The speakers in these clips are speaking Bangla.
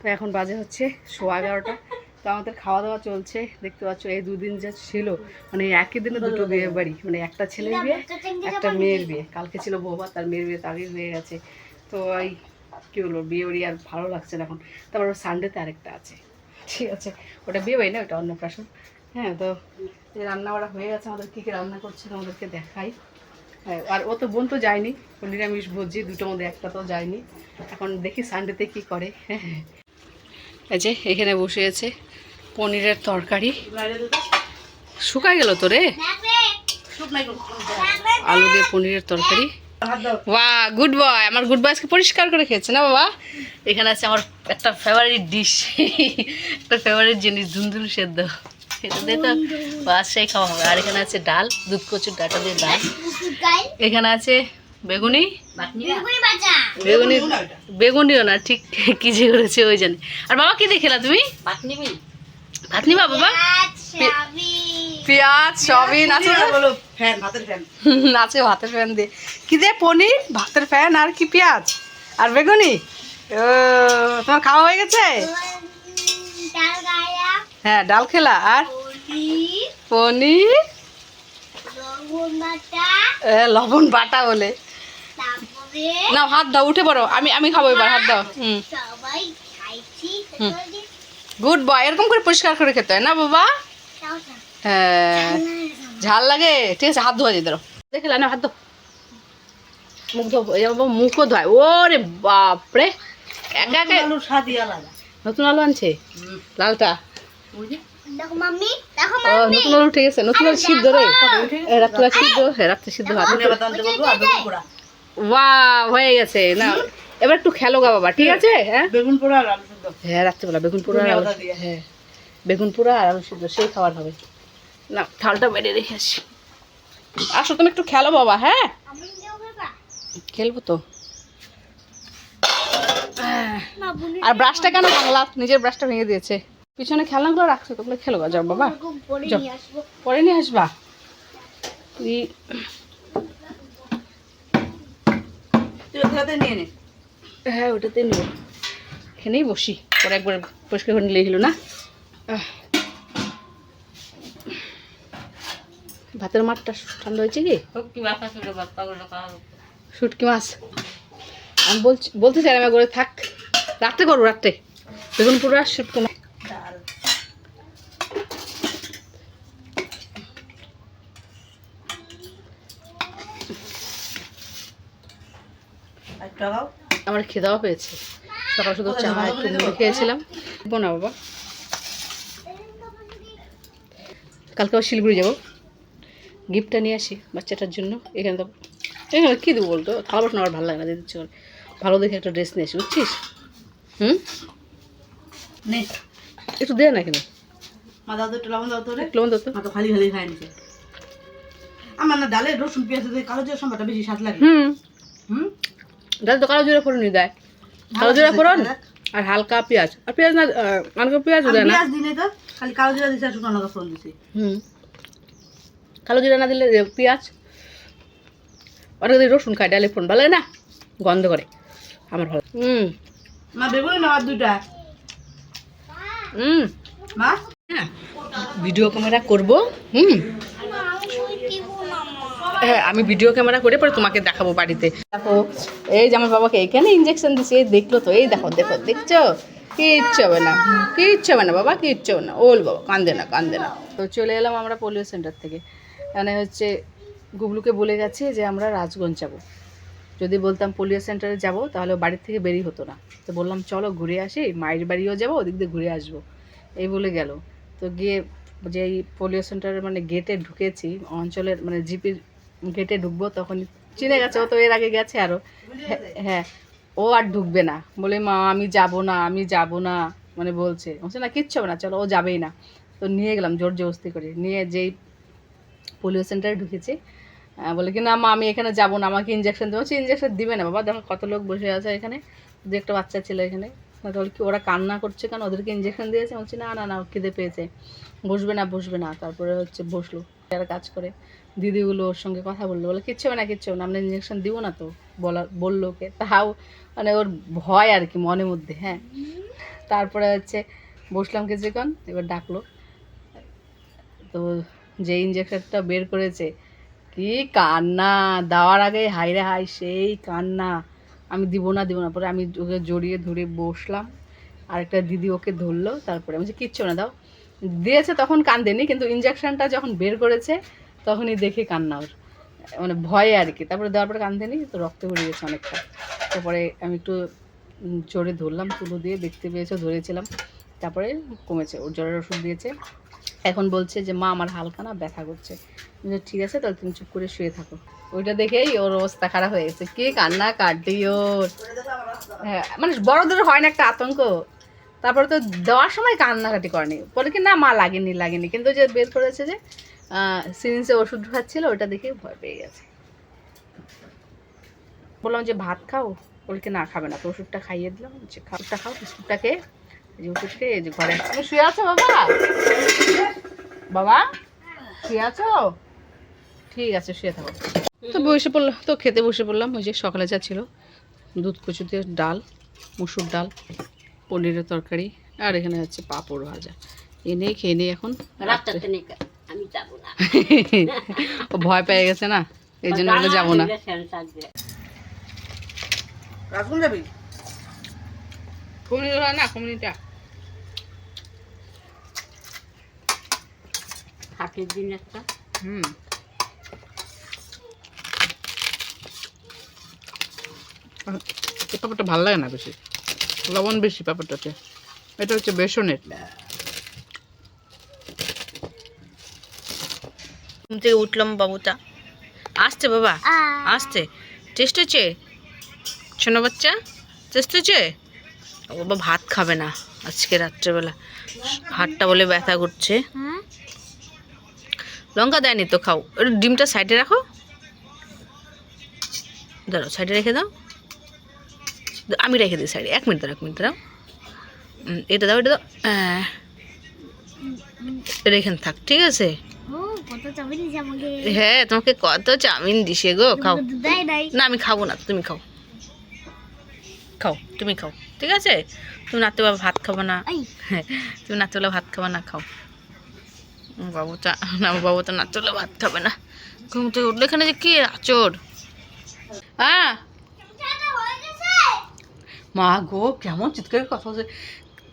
তো এখন বাজে হচ্ছে 11:15। তো আমাদের খাওয়া দাওয়া চলছে, দেখতে পাচ্ছ। এই দুদিন যা ছিল মানে একই দিনে দুটো বিয়ে বাড়ি, মানে একটা ছেলের বিয়ে একটা মেয়ের বিয়ে। কালকে ছিল বৌভাত, তার মেয়ের বিয়ে তারই হয়ে গেছে। তো এই কী বলবো, বিয়ে বাড়ি আর ভালো লাগছে না এখন। তারপর সানডেতে আরেকটা আছে, ঠিক আছে, ওটা বিয়ে বাড়ি না, ওটা অন্নপ্রাশন। হ্যাঁ, তো রান্না বাড়া হয়ে গেছে। আমাদের কী কী রান্না করছে তোমাদেরকে দেখাই। হ্যাঁ, আর ও তো বোন তো যায়নি, নিরামিষ ভোজি, দুটোর মধ্যে একটা তো যায়নি। এখন দেখি সানডেতে কী করে। হ্যাঁ, এই যে এখানে বসে আছে পনিরের তরকারি। শুকাই গেল তো রে, আলু দিয়ে পনিরের তরকারি। বাহ, গুড বয়। আমার গুড বয় আজকে পরিষ্কার করে খেয়েছে না বাবা। এখানে আছে আমার একটা ফেভারিট ডিশ, একটা ফেভারিট জিনিস, ধুন্দুল সেদ্ধ। এটা দিয়ে তো বাসায় খাওয়া হবে। আর এখানে আছে ডাল, দুধ কচুর ডাটা দিয়ে ডাল। এখানে আছে বেগুনি, বেগুনি বেগুনিও না, ঠিক কি যে করেছে ওই জানে। আর বাবা কি দিয়ে খেলা তুমি? ভাত নিবা বাবা? পেঁয়াজ সবিন আছে, আছে ভাতের ফ্যান দিয়ে। কি দিয়ে? পনির, ভাতের ফ্যান, আর কি পেঁয়াজ আর বেগুনি। ও, তোমার খাওয়া হয়ে গেছে? হ্যাঁ, ডাল খেলা আর পনির, লবণ বাটা বলে না। হাত দাও, উঠে পড়ো। আমি খাবো এবার, হাত দাও। Good boy. এরকম করে পরিষ্কার করে খেতে হয় না বাবা? হ্যাঁ, ঝাল লাগে, ঠিক আছে। হাত ধোয়া দিয়ে দাও, দেখলে না, হাত ধো, মুখ ধো, মুখও ধোয়। ওরে বাপরে, একা একা নতুন আলু আনছে, লালটা। ও, নতুন আলু, ঠিক আছে। নতুন আলু সিদ্ধ রে, রাত্রে সিদ্ধ। হ্যাঁ, রাত্রে সিদ্ধ ভাত। বাহ, হয়ে গেছে না। এবার একটু খেলো গা বাবা, ঠিক আছে। হ্যাঁ, বেগুন পোড়া আর আলু সিদ্ধ। হ্যাঁ, রাত্রেবেলা বেগুন পোড়া আর আলু, হ্যাঁ, বেগুন পোড়া আর আলু সিদ্ধ, সেই খাবার হবে না। থালটা বেড়ে রেখে আসি। আসো তুমি একটু খেলো বাবা। হ্যাঁ, খেলবো তো। আর ব্রাশটা কেন ভাঙলা? নিজের ব্রাশটা ভেঙে দিয়েছে। পিছনে খেলনাগুলো রাখছো, তোগুলো খেলো গা, যাও বাবা, পরে নিয়ে আসবা। হ্যাঁ, ওটাতে নেব। এখানেই বসি, পরে একবার পরিষ্কার করে নিলে হলো না। ভাতের মাঠটা ঠান্ডা হয়েছে কি? শুটকি মাছ আমি বলতে চাই আমি করে থাক, রাত্রে করবো, রাত্রে বেগুন পুরো আর শুটকি মাছ। আমার খিদাও পেয়েছে, সকাল শুধু চা একটু মুড়ি খেয়েছিলাম। না বাবা, কালকে আবার শিলিগুড়ি যাবো, গিফটটা নিয়ে আসি বাচ্চাটার জন্য। এখানে তো এখানে কী দেবো বলতো, থালা বাসন আমার ভালো লাগে না, দিতে ইচ্ছে করে। ভালো দেখে একটা ড্রেস নিয়ে আসি, বুঝছিস? নে একটু দে না, কেন লবণ দাও তো, লবণ দাও তো, খালি খালি খাই নিছে। আমার না ডালে রসুন পেঁয়াজ দিয়ে কালো জিরা সম্বারটা বেশি স্বাদ লাগে। ডাল তো কালো জিরা ফোড়ন দেয়, কালো জিরা ফোড়ন আর হালকা পেঁয়াজ। আর পেঁয়াজ না, হালকা পেঁয়াজ দেয় না, পেঁয়াজ দিনে তো খালি কালো জিরা দিছে আর শুকনো লঙ্কা ফোড়ন দিছে। কালো জিরা না দিলে পেঁয়াজ। অনেক রসুন খায়, ডালে ফোড়ন ভালো লাগে না, গন্ধ করে। আমার ভালো। মা বেগুনি না আর দুইটা। মা হ্যাঁ, ভিডিও ক্যামেরা করবো। হ্যাঁ, আমি ভিডিও ক্যামেরা করে পরে তোমাকে দেখাবো বাড়িতে। দেখো, এই যে আমার বাবাকে এখানে ইঞ্জেকশন দিচ্ছে, দেখলো তো, এই দেখো দেখো, দেখছো? কিচ্ছু হবে না, কিচ্ছু হবে না বাবা, কিচ্ছু হবে না। ওল বাবা, কান্দে না, কান্দে না। তো চলে এলাম আমরা পোলিও সেন্টার থেকে। মানে হচ্ছে গুবলুকে বলে গেছে যে আমরা রাজগঞ্জ যাবো। যদি বলতাম পোলিও সেন্টারে যাব তাহলে বাড়ির থেকে বেরিয়ে হতো না। তো বললাম চলো ঘুরে আসি, মায়ের বাড়িও যাবো, ওদিক দিয়ে ঘুরে আসবো, এই বলে গেল। তো গিয়ে যেই পোলিও সেন্টারের মানে গেটে ঢুকেছি, অঞ্চলের মানে জিপির গেটে ঢুকবো, তখন চিনে গেছে, ও তো এর আগে গেছে আরও। হ্যাঁ, ও আর ঢুকবে না, বলে মা আমি যাব না, আমি যাব না, মানে বলছে না কিচ্ছু হবে না, চলো, ও যাবেই না। তো নিয়ে গেলাম জোর জবস্তি করে, নিয়ে যেই পোলিও সেন্টারে ঢুকেছি, বলে কি না মা আমি এখানে যাবো না, আমাকে ইঞ্জেকশন দেবো। ইঞ্জেকশন দিবে না বাবা, দেখো কত লোক বসে আছে এখানে, দু একটা বাচ্চা ছিল এখানে, তাহলে কি ওরা কান্না করছে কেন, ওদেরকে ইঞ্জেকশন দিয়েছে? বলছি না না না, খিদে পেয়েছে, বসবে না। তারপরে হচ্ছে বসলো, যারা কাজ করে দিদিগুলো ওর সঙ্গে কথা বললো, বলে কিচ্ছু হবে না, আমরা ইঞ্জেকশন দিব না তো, বললো ওকে। তাও মানে ওর ভয় আর কি মনের মধ্যে। হ্যাঁ, তারপরে হচ্ছে বসলাম কিছুক্ষণ, এবার ডাকলো, তো যে ইঞ্জেকশনটা বের করেছে, কি কান্না, দেওয়ার আগে হাই রে হাই সেই কান্না। আমি দিব না পরে আমি ওকে জড়িয়ে ধরে বসলাম, আরেকটা দিদি ওকে ধরলো, তারপরে আমি কিচ্ছু না দাও দিয়েছে, তখন কান্দেনি, কিন্তু ইঞ্জেকশনটা যখন বের করেছে তখনই দেখে কান্না ওর, মানে ভয়ে আর কি। তারপরে দেওয়ার পরে কান্দেনি, তো রক্ত বেরিয়ে গেছে অনেকটা। তারপরে আমি একটু জোরে ধরলাম, তুলো দিয়ে, দেখতে পেয়েছো ধরেছিলাম, তারপরে কমেছে, ওর জ্বরের ওষুধ দিয়েছে। এখন বলছে যে মা আমার হালকা না ব্যথা করছে। ঠিক আছে, তাহলে তুমি চুপ করে শুয়ে থাকো। ওইটা দেখেই ওর অবস্থা খারাপ হয়ে গেছে, কি কান্না কাটি ওর। হ্যাঁ, মানে বড়দের হয় না একটা আতঙ্ক। তারপরে তো দেওয়ার সময় কান্নাকাটি করেনি, বলে কি না মা লাগেনি, কিন্তু যে বের করেছে যে সিরিঞ্জে ওষুধ ঢোকাচ্ছিল, ওইটা দেখে ভয় পেয়ে গেছে। বললাম যে ভাত খাও, বলে কি না খাবে না, তো ওষুধটা খাইয়ে দিলাম, যে ওষুধটা খাও, বিস্কুটটা খেয়ে, এই যে ওষুধ খেয়ে, এই যে ঘরে তুমি শুয়ে আছো বাবা শুয়ে আছো, ঠিক আছে শুয়ে থাকো। তো বসে পড়লাম, তো খেতে বসে পড়লাম। ওই যে সকালে যা ছিল, দুধ কচু দিয়ে ডাল, মুসুর ডাল, পনিরের তরকারি, আর এখানে হচ্ছে পাঁপড় ভাজা, এনেই খেয়ে নিই এখন। আমি যাবো না, ও ভয় পেয়ে গেছে না, এই জন্য বলে যাবো না। রাজগুন যাবি? কমিনি হয় না, কমিনিটা হাটের দিন একটা। এই পাপড়টা ভালো লাগে না বেশি, লবণ বেশি পাপড়টাতে। এটা হচ্ছে বেসনের। ঘুম থেকে উঠলাম, বাবুটা আসছে, বাবা আসছে, টেস্ট হচ্ছে শোনো বাচ্চা, টেস্ট হচ্ছে। বাবা ভাত খাবে না আজকে রাত্রেবেলা, হাতটা বলে ব্যথা করছে। লঙ্কা দেয়নি তো, খাও। ডিমটা সাইডে রাখো, দাঁড়াও সাইডে রেখে দাও, আমি রেখে দিই সাইডে, 1 মিনিট দাঁড়াও, এটা দাও, রেখে থাক, ঠিক আছে। হ্যাঁ, তোমাকে কত চাউমিন দিছে গো, খাও। না আমি খাবো না, তুমি খাও, তুমি খাও, ঠিক আছে। তুমি রাত্রেবেলা ভাত খাবো না, হ্যাঁ তুমি রাত্রেবেলা ভাত খাবো না, খাও। বাবু তো রাত্রেবেলা ভাত খাবে না, ঘুম থেকে উঠলে এখানে যে কি আচর। হ্যাঁ মা গো, কেমন চিৎকার কথা বলছে,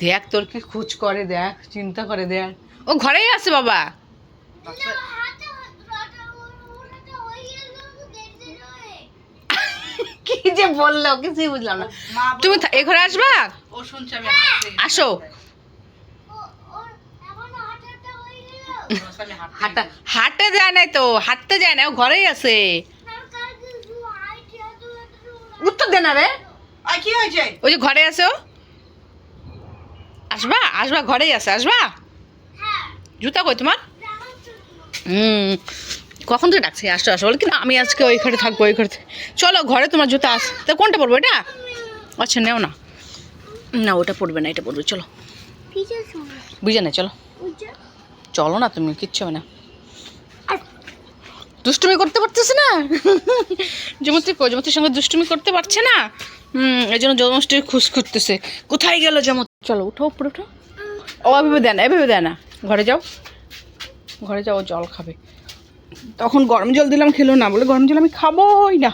দেখ তোর কি খোঁজ করে, দেখ চিন্তা করে, দেখ ও ঘরেই আছে বাবা। কি যে বললো কিছুই বুঝলাম না। তুমি এ ঘরে আসবা, আসো। হাঁটতে যায় নাই তো, হাঁটতে যায় না, ও ঘরেই আছে। উত্তর দে না রে, কি হয়েছে? ওই যে ঘরে আছে, ও আসবা ঘরেই আছে, আসবা। জুতা কই তোমার? কখন থেকে ডাকছি, আসো বলে কি না আমি আজকে ওই ঘরে থাকবো, ওই ঘরে। চলো ঘরে তোমার জুতা আস, তো কোনটা পরবো, এটা? আচ্ছা নেও না, ওটা পড়বে না, এটা পড়বে, চলো বুঝে না, চলো না, তুমি কিচ্ছু হবে না। দুষ্টুমি করতে পারতেছে না, জমতির সঙ্গে দুষ্টুমি করতে পারছে না, এই জন্য জমষ্টির খুশ করতেছে, কোথায় গেল জমত। চলো উঠো, উপরে উঠো। ও এভাবে দেয় না, ঘরে যাও, ও জল খাবে। তখন গরম জল দিলাম, খেলো না, বলে গরম জল আমি খাবোই না।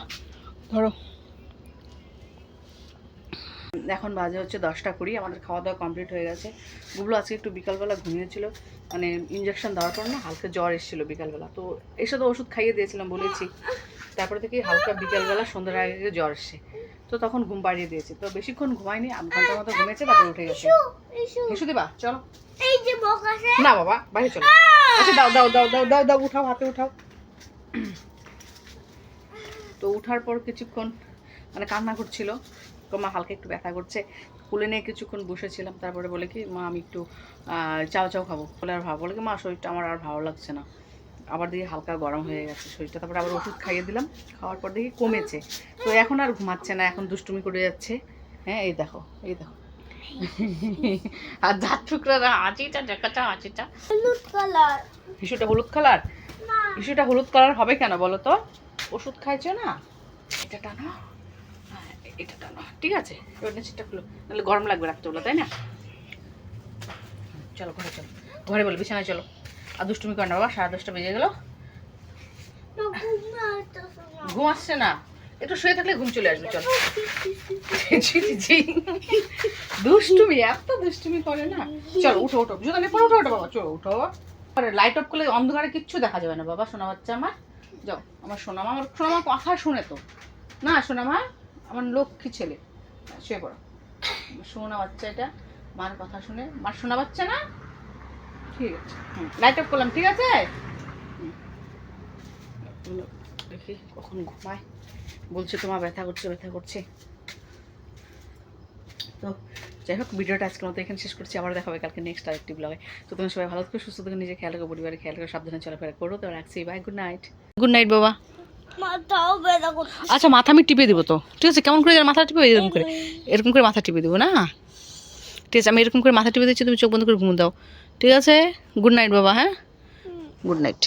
ধরো এখন বাজে হচ্ছে 10টা 20, আমাদের খাওয়া দাওয়া কমপ্লিট হয়ে গেছে। গুবলু আজকে একটু বিকালবেলা ঘুমিয়েছিল, মানে ইঞ্জেকশন দেওয়ার পর না হালকা জ্বর এসেছিলো বিকালবেলা, তো এসে তো ওষুধ খাইয়ে দিয়েছিলাম বলেছি, তারপরে থেকে হালকা বিকালবেলা সন্ধ্যার আগে জ্বর এসে, তো তখন ঘুম পাড়িয়ে দিয়েছি, তো বেশিক্ষণ ঘুমায়নি, 1 ঘন্টার মতো ঘুমিয়েছে, তারপরে উঠে গেছে। হিসু দিবা, চলো। না বাবা বাইরে চলো, আচ্ছা দাও, উঠাও, হাতে উঠাও। তো উঠার পর কিছুক্ষণ মানে কান্না করছিল, মা হালকা একটু ব্যথা করছে, কুলে নিয়ে কিছুক্ষণ বসেছিলাম। তারপরে বলে কি মা আমি একটু চাও খাবো, বলে আর বলে কি মা শরীরটা আমার আর ভালো লাগছে না, আবার দেখি হালকা গরম হয়ে গেছে শরীরটা। তারপরে আবার ওষুধ খাইয়ে দিলাম, খাওয়ার পর দেখি কমেছে, তো এখন আর ঘুমাচ্ছে না, এখন দুষ্টুমি করে যাচ্ছে। হ্যাঁ এই দেখো আর দাঁত টুকরা হাঁচিটা দেখাটা হাঁচিটা হলুদ কালার ইস্যুটা হলুদ কালার। ইস্যুটা হলুদ কালার হবে কেন বলো তো? ওষুধ খাইছো না? এটা টানো, হ্যাঁ এটা টানো, ঠিক আছে? এবার নিচেরটা খুলো, নাহলে গরম লাগবে রাত্রেবেলা, তাই না? চলো ঘরে চলো, ঘরে বলো বিছানায় চলো। আর দুষ্টুমি করে না বাবা, 10:30 বেজে গেল, ঘুম আসছে না। একটু শুয়ে থাকলে ঘুম চলে আসবে। চলো দুষ্টুমি, এত দুষ্টুমি করে না। চলো উঠো উঠো, জুতো নিয়ে পরে উঠো ওঠো বাবা, চলো উঠো। লাইট অফ করলে অন্ধকারে কিচ্ছু দেখা যাবে না বাবা। সোনা বাচ্চা আমার, যাও আমার সোনামা, আমার সোনামা কথা শুনে তো না। সোনামা আমার লক্ষ্মী ছেলে, শুয়ে পড়ো। সোনা বাচ্চা এটা, মার কথা শুনে, মার সোনা বাচ্চা না। ঠিক আছে, লাইট অফ করলাম, ঠিক আছে? দেখি কখন ঘুমায়। বলছে তোমার ব্যথা করছে ব্যথা করছে। তো যাই হোক, ভিডিওটা আজকের মতো এখানে শেষ করছি। আবার দেখা হবে কালকে নেক্সট আরেকটি ব্লগে। তো তুমি সবাই ভালো থাকো, সুস্থ থাকো, নিজের খেয়াল রাখো, পরিবারের খেয়াল রাখো, সাবধানে চলাফেরা করো। তো রাখছি, bye, good night. Good night বাবা। মাথাও ব্যথা করছে। আচ্ছা মাথা আমি টিপে দেবো তো, ঠিক আছে? কেমন করে মাথা টিপে? এরকম করে মাথা টিপে দেবো না, ঠিক আছে? আমি এরকম করে মাথা টিপে দিচ্ছি, তুমি চোখ বন্ধ করে ঘুমো দাও, ঠিক আছে? গুড নাইট বাবা, হ্যাঁ, গুড নাইট।